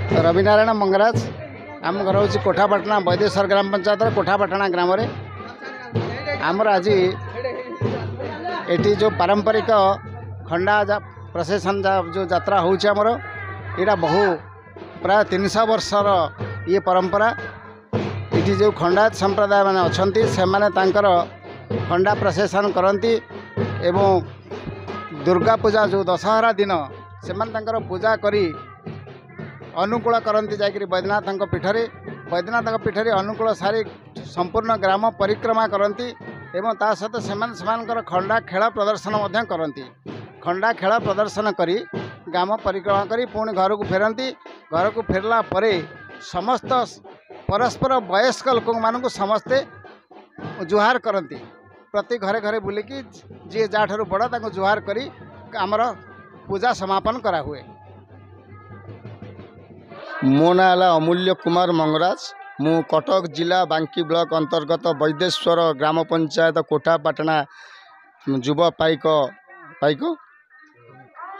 रविनारायण मंगराज आम घर हूँ कोठापाटना वैदेश्वर ग्राम पंचायत कोठापाटना ग्राम आमर आज ये जो पारंपरिक खंडा प्रसेसन जो यात्रा होमर यहाँ बहु प्राय 300 वर्षर ये परंपरा। ये जो खंडायत संप्रदाय मैंने अच्छा से मैंने खंडा प्रसेसन करती एवं दुर्गा पूजा जो दशहरा दिन से पूजा करी अनुकूल करती जाकि बैद्यनाथ पीठरे अनुकूल सारी संपूर्ण ग्राम परिक्रमा करती एवं ता सहित से खंडा खेल प्रदर्शन करती। खंडा खेल प्रदर्शन करी ग्राम परिक्रमा करी पुणी घर को फेरती। घर को फेरला परे समस्त परस्पर वयस्क लोक मानू समस्ते जुहार करती। प्रति घरे घरे बुलिकी जी जहाँ बड़ जुहार करी आमर पूजा समापन करा हुए। मो ना अमूल्य कुमार मंगराज मु कटक जिला बांकी ब्लॉक अंतर्गत वैदेश्वर ग्राम पंचायत कोठापाटना युव पाइक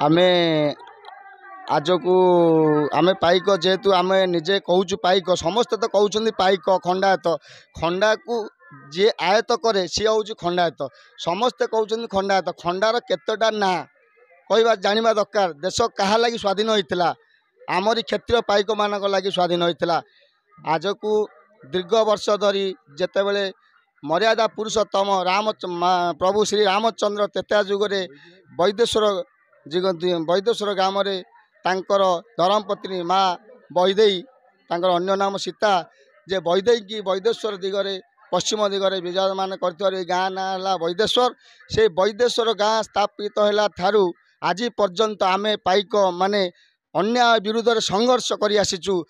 आमे आज को आमे पाइक जेहेतु आमे निजे कहूँ पाइक समस्ते तो कहते पाइक खंडायत खंडा को जी आयत करे सी हूँ खंडायत समस्ते कहते खंडायत खंडार केतटा ना कहवा जाना दरकार। देश क्या लगी स्वाधीन होता आमरी क्षेत्रीय पाइक मान लगी स्वाधीन होता। आज को दीर्घ वर्ष धरी जिते बड़े मर्यादा पुरुषोत्तम प्रभु श्री रामचंद्र तेता जुगे वैदेश्वर ग्राम धर्मपत्नी माँ बैदेई अन्य नाम सीता जे बैदेई की वैदेश्वर दिगरे पश्चिम दिगरे विराजमान कर गाँ ना वैदेश्वर से वैदेश्वर गाँ स्थापित है थारू आज पर्यंत आमे पाइक माने अन्याय विरुद्ध संघर्ष करी आसीचु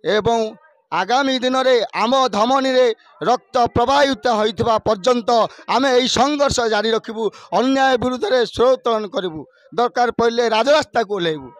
एवं आगामी दिन रे आम धमनी रे रक्त प्रवाहित होइथबा पर्यंत आमे एई संघर्ष जारी रखिबु। अन्याय विरुद्ध रे स्रोतन करिबु। दरकार पड़े राजरास्ता को ओह्लैबु।